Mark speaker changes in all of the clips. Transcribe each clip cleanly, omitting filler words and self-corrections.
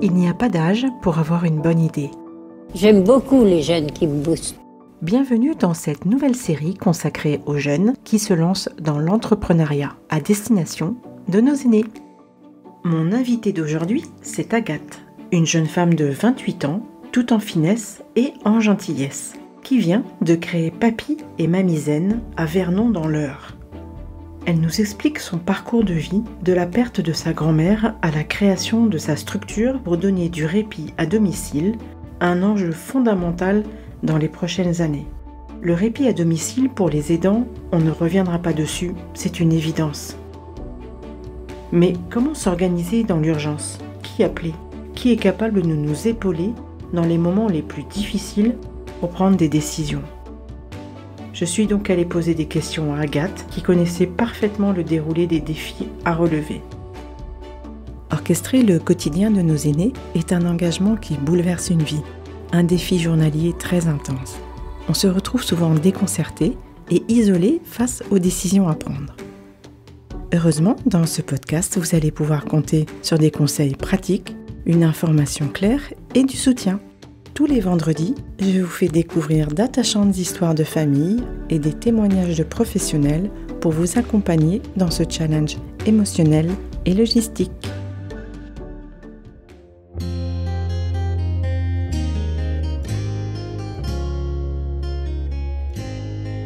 Speaker 1: Il n'y a pas d'âge pour avoir une bonne idée.
Speaker 2: J'aime beaucoup les jeunes qui me boostent.
Speaker 1: Bienvenue dans cette nouvelle série consacrée aux jeunes qui se lancent dans l'entrepreneuriat à destination de nos aînés. Mon invitée d'aujourd'hui, c'est Agathe, une jeune femme de 28 ans, tout en finesse et en gentillesse, qui vient de créer Papy et Mamie Zen à Vernon dans l'Eure. Elle nous explique son parcours de vie, de la perte de sa grand-mère à la création de sa structure pour donner du répit à domicile, un enjeu fondamental dans les prochaines années. Le répit à domicile pour les aidants, on ne reviendra pas dessus, c'est une évidence. Mais comment s'organiser dans l'urgence ? Qui appeler ? Qui est capable de nous épauler dans les moments les plus difficiles pour prendre des décisions ? Je suis donc allée poser des questions à Agathe, qui connaissait parfaitement le déroulé des défis à relever. Orchestrer le quotidien de nos aînés est un engagement qui bouleverse une vie, un défi journalier très intense. On se retrouve souvent déconcerté et isolé face aux décisions à prendre. Heureusement, dans ce podcast, vous allez pouvoir compter sur des conseils pratiques, une information claire et du soutien. Tous les vendredis, je vous fais découvrir d'attachantes histoires de famille et des témoignages de professionnels pour vous accompagner dans ce challenge émotionnel et logistique.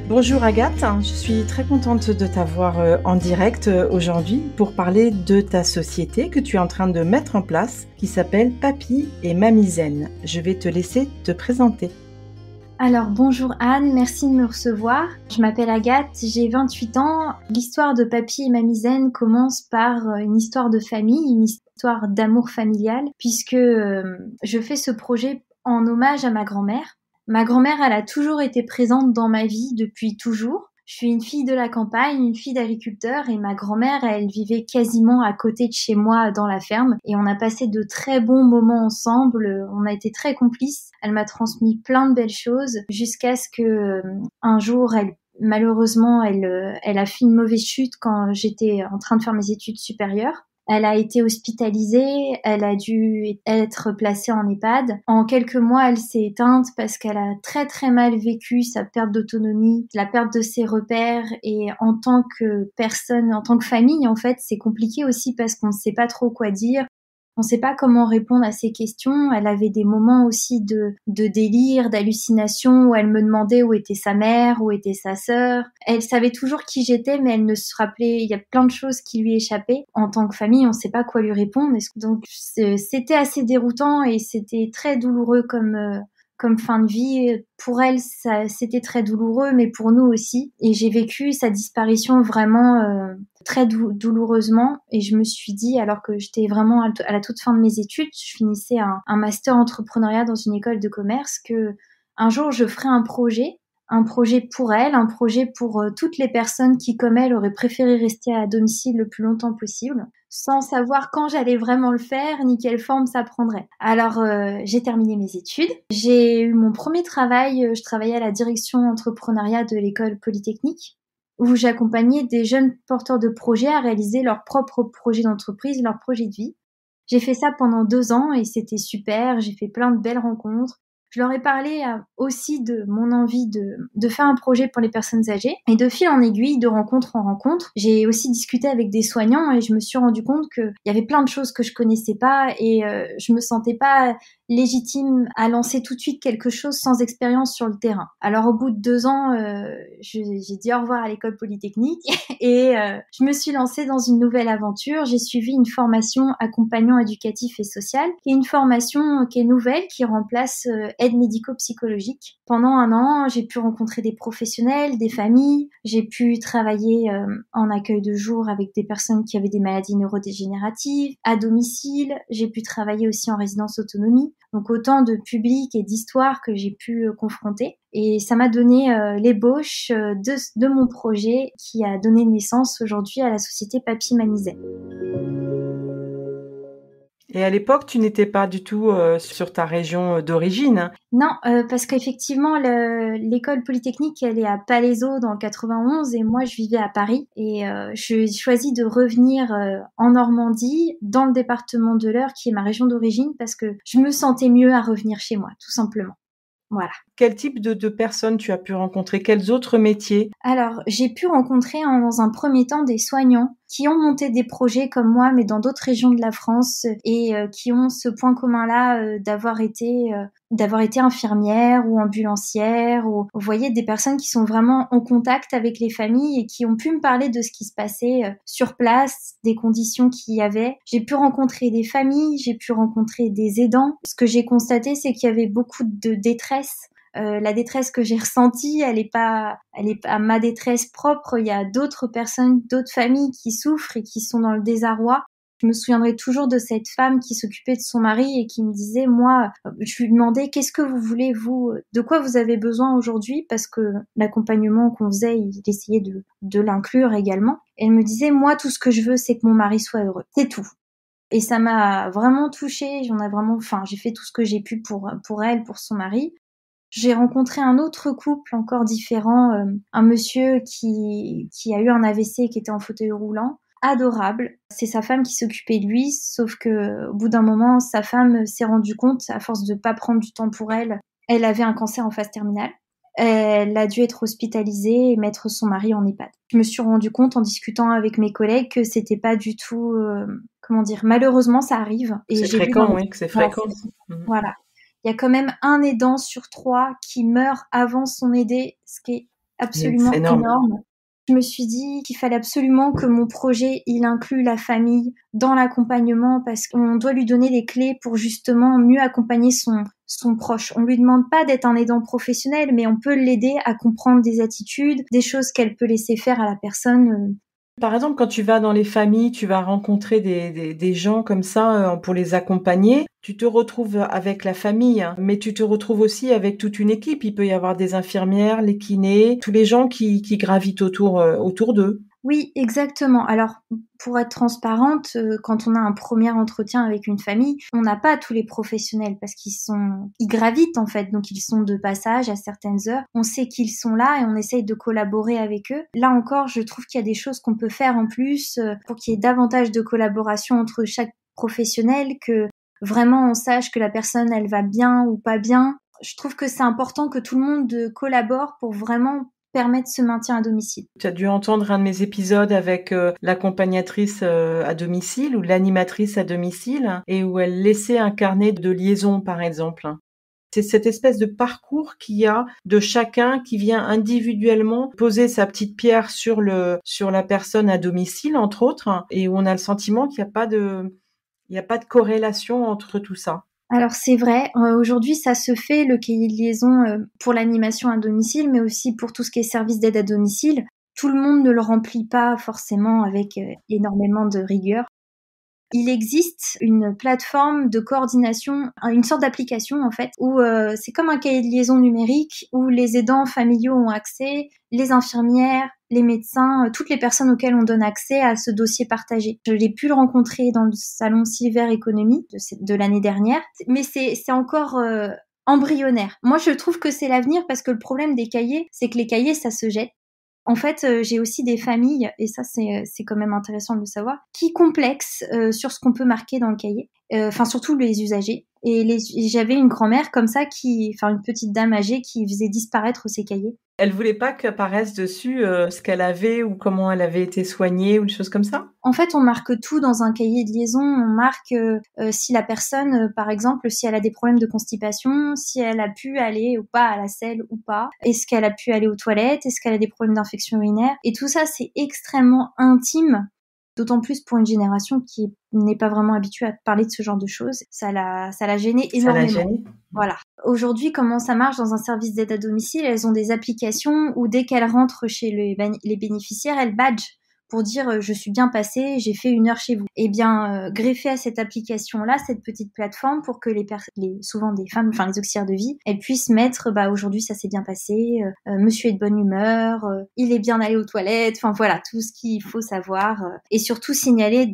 Speaker 1: Bonjour Agathe, je suis très contente de t'avoir en direct aujourd'hui pour parler de ta société que tu es en train de mettre en place qui s'appelle Papy et Mamie Zen. Je vais te laisser te présenter.
Speaker 3: Alors bonjour Anne, merci de me recevoir. Je m'appelle Agathe, j'ai 28 ans. L'histoire de Papy et Mamie Zen commence par une histoire de famille, une histoire d'amour familial puisque je fais ce projet en hommage à ma grand-mère. Ma grand-mère, elle a toujours été présente dans ma vie depuis toujours. Je suis une fille de la campagne, une fille d'agriculteur et ma grand-mère, elle vivait quasiment à côté de chez moi dans la ferme et on a passé de très bons moments ensemble. On a été très complices. Elle m'a transmis plein de belles choses jusqu'à ce que un jour, malheureusement, elle a fait une mauvaise chute quand j'étais en train de faire mes études supérieures. Elle a été hospitalisée, elle a dû être placée en EHPAD. En quelques mois, elle s'est éteinte parce qu'elle a très très mal vécu sa perte d'autonomie, la perte de ses repères et en tant que personne, en tant que famille, en fait, c'est compliqué aussi parce qu'on ne sait pas trop quoi dire. On ne sait pas comment répondre à ces questions. Elle avait des moments aussi de délire, d'hallucination où elle me demandait où était sa mère, où était sa sœur. Elle savait toujours qui j'étais, mais elle ne se rappelait. Il y a plein de choses qui lui échappaient. En tant que famille, on ne sait pas quoi lui répondre. Donc c'était assez déroutant et c'était très douloureux comme fin de vie. Pour elle, c'était très douloureux, mais pour nous aussi. Et j'ai vécu sa disparition vraiment très douloureusement. Et je me suis dit, alors que j'étais vraiment à la toute fin de mes études, je finissais un master entrepreneuriat dans une école de commerce, que un jour je ferais un projet pour elle, un projet pour toutes les personnes qui, comme elle, auraient préféré rester à domicile le plus longtemps possible, sans savoir quand j'allais vraiment le faire, ni quelle forme ça prendrait. Alors, j'ai terminé mes études. J'ai eu mon premier travail, je travaillais à la direction entrepreneuriat de l'école polytechnique, où j'accompagnais des jeunes porteurs de projets à réaliser leur propre projet d'entreprise, leur projet de vie. J'ai fait ça pendant 2 ans et c'était super, j'ai fait plein de belles rencontres. Je leur ai parlé aussi de mon envie de faire un projet pour les personnes âgées. Et de fil en aiguille, de rencontre en rencontre, j'ai aussi discuté avec des soignants et je me suis rendu compte qu'il y avait plein de choses que je connaissais pas et je me sentais pas légitime à lancer tout de suite quelque chose sans expérience sur le terrain. Alors au bout de 2 ans, j'ai dit au revoir à l'école polytechnique et je me suis lancée dans une nouvelle aventure. J'ai suivi une formation accompagnant éducatif et social, qui est une formation qui est nouvelle, qui remplace aide médico-psychologique. Pendant 1 an, j'ai pu rencontrer des professionnels, des familles, j'ai pu travailler en accueil de jour avec des personnes qui avaient des maladies neurodégénératives, à domicile, j'ai pu travailler aussi en résidence autonomie. Donc autant de publics et d'histoires que j'ai pu confronter. Et ça m'a donné l'ébauche de mon projet qui a donné naissance aujourd'hui à la société Papy Mamie Zen.
Speaker 1: Et à l'époque, tu n'étais pas du tout sur ta région d'origine.
Speaker 3: Non, parce qu'effectivement, l'école polytechnique, elle est à Palaiseau dans le 91 et moi, je vivais à Paris. Et j'ai choisi de revenir en Normandie, dans le département de l'Eure, qui est ma région d'origine, parce que je me sentais mieux à revenir chez moi, tout simplement. Voilà.
Speaker 1: Quel type de personnes tu as pu rencontrer? Quels autres métiers?
Speaker 3: Alors, j'ai pu rencontrer dans un premier temps des soignants qui ont monté des projets comme moi, mais dans d'autres régions de la France et qui ont ce point commun-là d'avoir été infirmière ou ambulancière. Ou, vous voyez, des personnes qui sont vraiment en contact avec les familles et qui ont pu me parler de ce qui se passait sur place, des conditions qu'il y avait. J'ai pu rencontrer des familles, j'ai pu rencontrer des aidants. Ce que j'ai constaté, c'est qu'il y avait beaucoup de détresse. La détresse que j'ai ressentie, elle est pas ma détresse propre. Il y a d'autres personnes, d'autres familles qui souffrent et qui sont dans le désarroi. Je me souviendrai toujours de cette femme qui s'occupait de son mari et qui me disait, moi, je lui demandais, qu'est-ce que vous voulez, vous, de quoi vous avez besoin aujourd'hui? Parce que l'accompagnement qu'on faisait, il essayait de l'inclure également. Et elle me disait, moi, tout ce que je veux, c'est que mon mari soit heureux. C'est tout. Et ça m'a vraiment touchée. J'ai fait tout ce que j'ai pu pour elle, pour son mari. J'ai rencontré un autre couple encore différent, un monsieur qui a eu un AVC et qui était en fauteuil roulant. Adorable. C'est sa femme qui s'occupait de lui, sauf que au bout d'un moment, sa femme s'est rendue compte, à force de pas prendre du temps pour elle, elle avait un cancer en phase terminale. Elle a dû être hospitalisée et mettre son mari en EHPAD. Je me suis rendu compte en discutant avec mes collègues que c'était pas du tout, malheureusement ça arrive. Et
Speaker 1: c'est fréquent, oui, que c'est fréquent.
Speaker 3: Voilà. Il y a quand même un aidant sur 3 qui meurt avant son aidé, ce qui est absolument énorme. Je me suis dit qu'il fallait absolument que mon projet, il inclue la famille dans l'accompagnement parce qu'on doit lui donner les clés pour justement mieux accompagner son proche. On lui demande pas d'être un aidant professionnel, mais on peut l'aider à comprendre des attitudes, des choses qu'elle peut laisser faire à la personne.
Speaker 1: Par exemple, quand tu vas dans les familles, tu vas rencontrer des gens comme ça pour les accompagner. Tu te retrouves avec la famille, mais tu te retrouves aussi avec toute une équipe. Il peut y avoir des infirmières, les kinés, tous les gens qui gravitent autour d'eux.
Speaker 3: Oui, exactement. Alors, pour être transparente, quand on a un premier entretien avec une famille, on n'a pas tous les professionnels parce ils gravitent en fait, donc ils sont de passage à certaines heures. On sait qu'ils sont là et on essaye de collaborer avec eux. Là encore, je trouve qu'il y a des choses qu'on peut faire en plus pour qu'il y ait davantage de collaboration entre chaque professionnel, que vraiment on sache que la personne elle va bien ou pas bien. Je trouve que c'est important que tout le monde collabore pour vraiment permettre ce maintien à domicile.
Speaker 1: Tu as dû entendre un de mes épisodes avec l'accompagnatrice à domicile ou l'animatrice à domicile et où elle laissait un carnet de liaison, par exemple. C'est cette espèce de parcours qu'il y a de chacun qui vient individuellement poser sa petite pierre sur la personne à domicile, entre autres, et où on a le sentiment qu'il n'y a pas de corrélation entre tout ça.
Speaker 3: Alors c'est vrai, aujourd'hui ça se fait, le cahier de liaison pour l'animation à domicile, mais aussi pour tout ce qui est service d'aide à domicile. Tout le monde ne le remplit pas forcément avec énormément de rigueur. Il existe une plateforme de coordination, une sorte d'application en fait, où c'est comme un cahier de liaison numérique où les aidants familiaux ont accès, les infirmières, les médecins, toutes les personnes auxquelles on donne accès à ce dossier partagé. Je l'ai pu le rencontrer dans le salon Silver Economy de l'année dernière, mais c'est encore embryonnaire. Moi, je trouve que c'est l'avenir parce que le problème des cahiers, c'est que les cahiers, ça se jette. En fait, j'ai aussi des familles, et ça c'est quand même intéressant de le savoir, qui complexent sur ce qu'on peut marquer dans le cahier, surtout les usagers. Et j'avais une grand-mère comme ça, une petite dame âgée qui faisait disparaître ses cahiers.
Speaker 1: Elle voulait pas qu'apparaisse dessus ce qu'elle avait ou comment elle avait été soignée ou des choses comme ça?
Speaker 3: En fait, on marque tout dans un cahier de liaison. On marque si la personne, par exemple, si elle a des problèmes de constipation, si elle a pu aller ou pas à la selle ou pas, est-ce qu'elle a pu aller aux toilettes, est-ce qu'elle a des problèmes d'infection urinaire. Et tout ça, c'est extrêmement intime, d'autant plus pour une génération qui n'est pas vraiment habituée à parler de ce genre de choses. Ça l'a gêné énormément. Ça l'a gêné. Voilà. Aujourd'hui, comment ça marche dans un service d'aide à domicile? Elles ont des applications où dès qu'elles rentrent chez les bénéficiaires, elles badgent pour dire je suis bien passée, j'ai fait 1 heure chez vous. Eh bien, greffer à cette application-là, cette petite plateforme pour que souvent des femmes, enfin les auxiliaires de vie, elles puissent mettre aujourd'hui ça s'est bien passé, monsieur est de bonne humeur, il est bien allé aux toilettes, enfin voilà, tout ce qu'il faut savoir. Et surtout signaler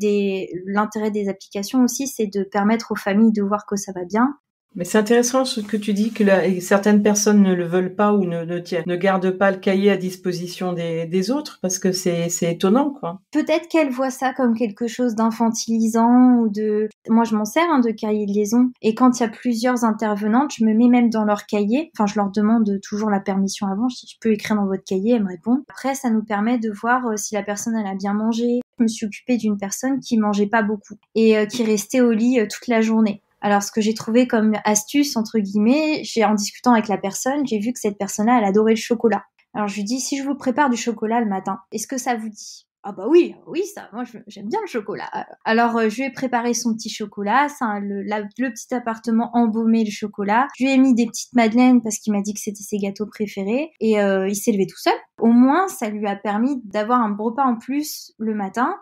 Speaker 3: l'intérêt des applications aussi, c'est de permettre aux familles de voir que ça va bien.
Speaker 1: Mais c'est intéressant ce que tu dis, que certaines personnes ne le veulent pas ou ne gardent pas le cahier à disposition des autres, parce que c'est étonnant, quoi.
Speaker 3: Peut-être qu'elles voient ça comme quelque chose d'infantilisant ou de... Moi, je m'en sers de cahier de liaison. Et quand il y a plusieurs intervenantes, je me mets même dans leur cahier. Enfin, je leur demande toujours la permission avant. Je dis, je peux écrire dans votre cahier, elles me répondent. Après, ça nous permet de voir si la personne, elle a bien mangé. Je me suis occupée d'une personne qui mangeait pas beaucoup et qui restait au lit toute la journée. Alors, ce que j'ai trouvé comme astuce, entre guillemets, en discutant avec la personne, j'ai vu que cette personne-là, elle adorait le chocolat. Alors, je lui dis, si je vous prépare du chocolat le matin, est-ce que ça vous dit? Ah bah oui, ça, moi j'aime bien le chocolat. Alors, je lui ai préparé son petit chocolat, le petit appartement embaumé le chocolat. Je lui ai mis des petites madeleines parce qu'il m'a dit que c'était ses gâteaux préférés et il s'est levé tout seul. Au moins, ça lui a permis d'avoir un repas en plus le matin.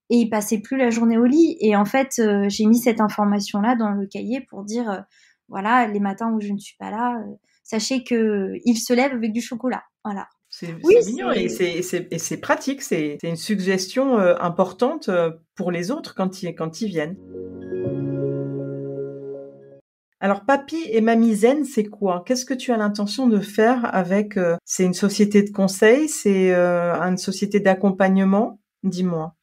Speaker 3: Et il passait plus la journée au lit. Et en fait, j'ai mis cette information-là dans le cahier pour dire, voilà, les matins où je ne suis pas là, sachez que il se lève avec du chocolat. Voilà.
Speaker 1: C'est mignon et c'est pratique. C'est une suggestion importante pour les autres quand ils viennent. Alors, Papy et Mamie Zen, c'est quoi? Qu'est-ce que tu as l'intention de faire avec c'est une société de conseil? C'est une société d'accompagnement? Dis-moi.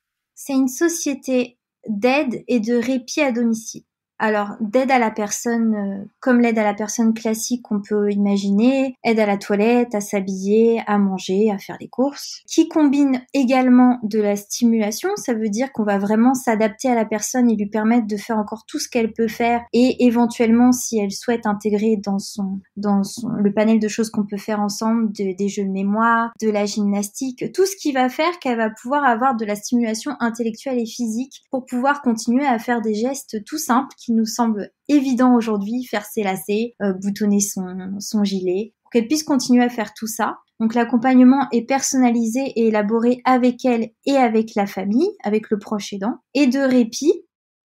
Speaker 3: C'est une société d'aide et de répit à domicile. Alors, d'aide à la personne, comme l'aide à la personne classique qu'on peut imaginer, aide à la toilette, à s'habiller, à manger, à faire les courses, qui combine également de la stimulation. Ça veut dire qu'on va vraiment s'adapter à la personne et lui permettre de faire encore tout ce qu'elle peut faire et éventuellement, si elle souhaite intégrer dans le panel de choses qu'on peut faire ensemble, des jeux de mémoire, de la gymnastique, tout ce qui va faire qu'elle va pouvoir avoir de la stimulation intellectuelle et physique pour pouvoir continuer à faire des gestes tout simples qui nous semble évident aujourd'hui, faire ses lacets, boutonner son gilet, pour qu'elle puisse continuer à faire tout ça. Donc l'accompagnement est personnalisé et élaboré avec elle et avec la famille, avec le proche aidant. Et de répit,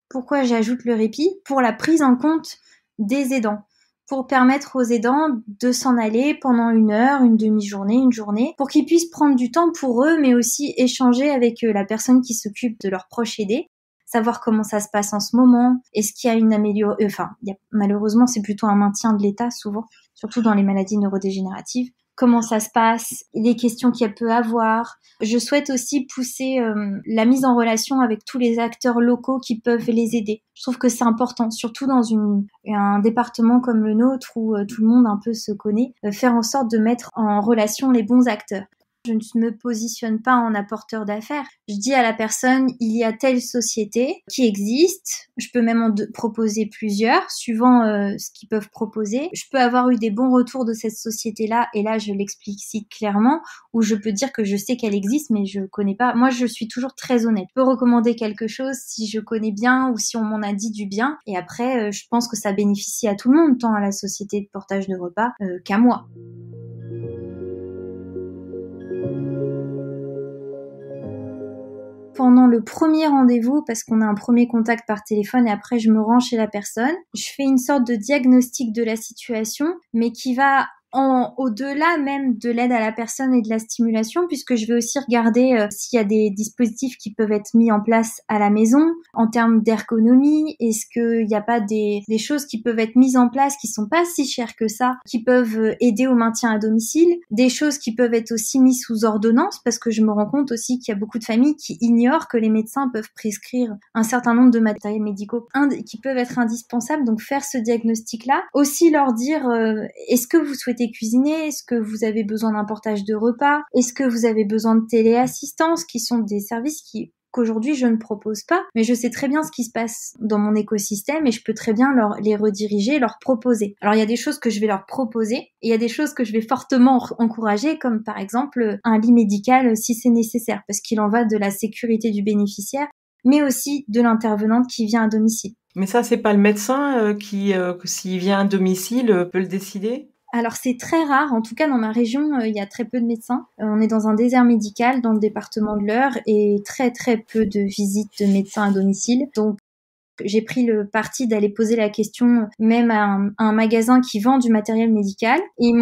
Speaker 3: pourquoi j'ajoute le répit? Pour la prise en compte des aidants, pour permettre aux aidants de s'en aller pendant 1 heure, une demi-journée, une journée, pour qu'ils puissent prendre du temps pour eux, mais aussi échanger avec la personne qui s'occupe de leur proche aidé. Savoir comment ça se passe en ce moment, est-ce qu'il y a une amélioration, malheureusement c'est plutôt un maintien de l'état souvent, surtout dans les maladies neurodégénératives, comment ça se passe, les questions qu'elle peut avoir. Je souhaite aussi pousser la mise en relation avec tous les acteurs locaux qui peuvent les aider. Je trouve que c'est important, surtout dans un département comme le nôtre où tout le monde un peu se connaît, faire en sorte de mettre en relation les bons acteurs. Je ne me positionne pas en apporteur d'affaires. Je dis à la personne, il y a telle société qui existe. Je peux même en proposer plusieurs, suivant ce qu'ils peuvent proposer. Je peux avoir eu des bons retours de cette société-là, et là, je l'explicite clairement, ou je peux dire que je sais qu'elle existe, mais je connais pas. Moi, je suis toujours très honnête. Je peux recommander quelque chose si je connais bien ou si on m'en a dit du bien. Et après, je pense que ça bénéficie à tout le monde, tant à la société de portage de repas qu'à moi. Pendant le premier rendez-vous, parce qu'on a un premier contact par téléphone et après je me rends chez la personne, je fais une sorte de diagnostic de la situation, mais qui va au-delà même de l'aide à la personne et de la stimulation, puisque je vais aussi regarder s'il y a des dispositifs qui peuvent être mis en place à la maison en termes d'ergonomie. Est-ce qu'il n'y a pas des choses qui peuvent être mises en place qui sont pas si chères que ça, qui peuvent aider au maintien à domicile, des choses qui peuvent être aussi mises sous ordonnance, parce que je me rends compte aussi qu'il y a beaucoup de familles qui ignorent que les médecins peuvent prescrire un certain nombre de matériels médicaux qui peuvent être indispensables. Donc faire ce diagnostic-là, aussi leur dire est-ce que vous souhaitez cuisiner? Est-ce que vous avez besoin d'un portage de repas? Est-ce que vous avez besoin de téléassistance, qui sont des services qu'aujourd'hui je ne propose pas, mais je sais très bien ce qui se passe dans mon écosystème et je peux très bien les rediriger, leur proposer. Alors il y a des choses que je vais leur proposer et il y a des choses que je vais fortement encourager, comme par exemple un lit médical si c'est nécessaire, parce qu'il en va de la sécurité du bénéficiaire, mais aussi de l'intervenante qui vient à domicile.
Speaker 1: Mais ça, c'est pas le médecin qui, s'il vient à domicile, peut le décider?
Speaker 3: Alors c'est très rare, en tout cas dans ma région, il y a très peu de médecins. On est dans un désert médical dans le département de l'Eure et très très peu de visites de médecins à domicile. Donc j'ai pris le parti d'aller poser la question même à un magasin qui vend du matériel médical. Et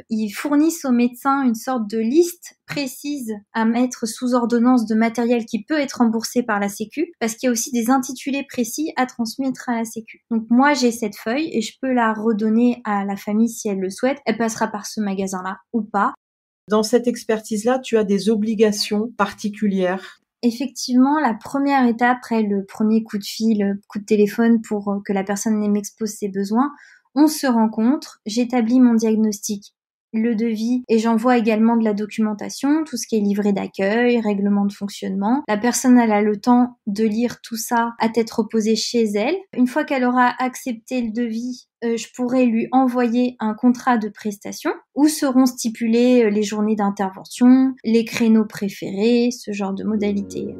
Speaker 3: ils fournissent aux médecins une sorte de liste précise à mettre sous ordonnance de matériel qui peut être remboursé par la Sécu, parce qu'il y a aussi des intitulés précis à transmettre à la Sécu. Donc moi j'ai cette feuille et je peux la redonner à la famille si elle le souhaite. Elle passera par ce magasin-là ou pas.
Speaker 1: Dans cette expertise-là, tu as des obligations particulières?
Speaker 3: Effectivement, la première étape, après le premier coup de fil, coup de téléphone pour que la personne m'expose ses besoins, on se rencontre, j'établis mon diagnostic, le devis et j'envoie également de la documentation, tout ce qui est livret d'accueil, règlement de fonctionnement. La personne, elle a le temps de lire tout ça à tête reposée chez elle. Une fois qu'elle aura accepté le devis, je pourrai lui envoyer un contrat de prestation où seront stipulées les journées d'intervention, les créneaux préférés, ce genre de modalités.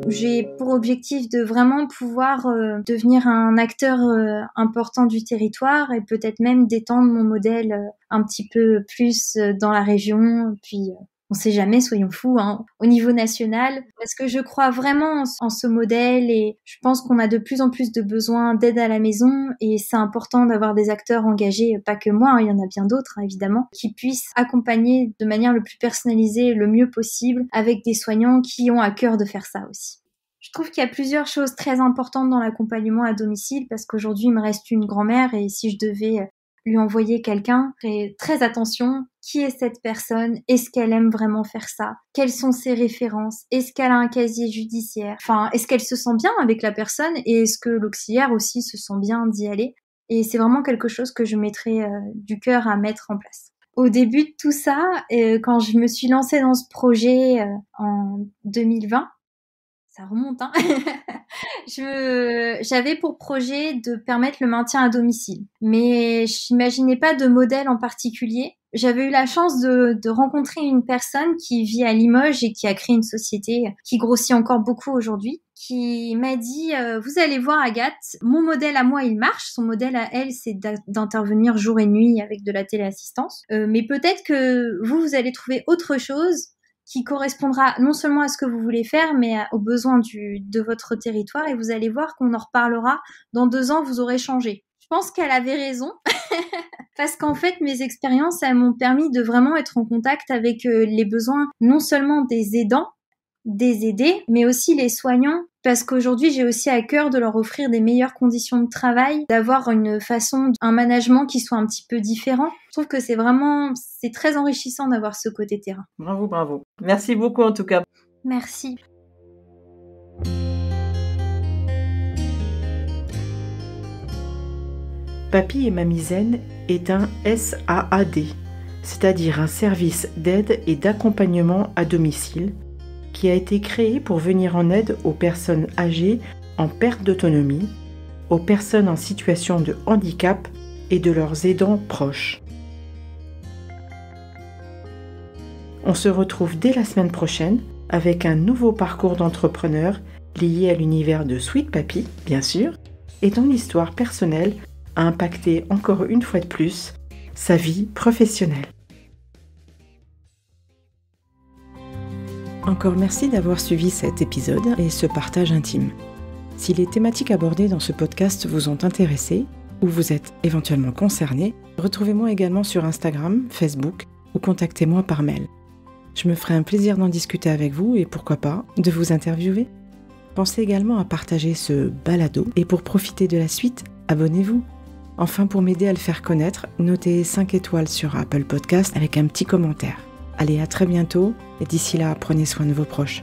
Speaker 3: J'ai pour objectif de vraiment pouvoir devenir un acteur important du territoire et peut-être même d'étendre mon modèle un petit peu plus dans la région, puis on sait jamais, soyons fous, au niveau national, parce que je crois vraiment en ce modèle et je pense qu'on a de plus en plus de besoins d'aide à la maison et c'est important d'avoir des acteurs engagés, pas que moi, il y en a bien d'autres évidemment, qui puissent accompagner de manière le plus personnalisée, le mieux possible, avec des soignants qui ont à cœur de faire ça aussi. Je trouve qu'il y a plusieurs choses très importantes dans l'accompagnement à domicile parce qu'aujourd'hui il me reste une grand-mère et si je devais lui envoyer quelqu'un, je ferais très attention. Qui est cette personne? Est-ce qu'elle aime vraiment faire ça? Quelles sont ses références? Est-ce qu'elle a un casier judiciaire? Enfin, est-ce qu'elle se sent bien avec la personne? Et est-ce que l'auxiliaire aussi se sent bien d'y aller? Et c'est vraiment quelque chose que je mettrais du cœur à mettre en place. Au début de tout ça, quand je me suis lancée dans ce projet en 2020, ça remonte, j'avais pour projet de permettre le maintien à domicile. Mais j'imaginais pas de modèle en particulier. J'avais eu la chance de rencontrer une personne qui vit à Limoges et qui a créé une société qui grossit encore beaucoup aujourd'hui, qui m'a dit vous allez voir Agathe, mon modèle à moi il marche, son modèle à elle c'est d'intervenir jour et nuit avec de la téléassistance. Mais peut-être que vous allez trouver autre chose qui correspondra non seulement à ce que vous voulez faire, mais aux besoins de votre territoire. Et vous allez voir qu'on en reparlera. Dans 2 ans, vous aurez changé. Je pense qu'elle avait raison. Parce qu'en fait, mes expériences, elles m'ont permis de vraiment être en contact avec les besoins non seulement des aidants, des aidés, mais aussi les soignants. Parce qu'aujourd'hui, j'ai aussi à cœur de leur offrir des meilleures conditions de travail, d'avoir un management qui soit un petit peu différent. Je trouve que c'est très enrichissant d'avoir ce côté terrain.
Speaker 1: Bravo. Merci beaucoup en tout cas.
Speaker 3: Merci.
Speaker 1: Papy et Mamie Zen est un SAAD, c'est-à-dire un service d'aide et d'accompagnement à domicile, qui a été créé pour venir en aide aux personnes âgées en perte d'autonomie, aux personnes en situation de handicap et de leurs aidants proches. On se retrouve dès la semaine prochaine avec un nouveau parcours d'entrepreneur lié à l'univers de Sweet Papy, bien sûr, et dont l'histoire personnelle a impacté encore une fois de plus sa vie professionnelle. Encore merci d'avoir suivi cet épisode et ce partage intime. Si les thématiques abordées dans ce podcast vous ont intéressé ou vous êtes éventuellement concerné, retrouvez-moi également sur Instagram, Facebook ou contactez-moi par mail. Je me ferai un plaisir d'en discuter avec vous et pourquoi pas de vous interviewer. Pensez également à partager ce balado et pour profiter de la suite, abonnez-vous. Enfin, pour m'aider à le faire connaître, notez 5 étoiles sur Apple Podcast avec un petit commentaire. Allez, à très bientôt et d'ici là, prenez soin de vos proches.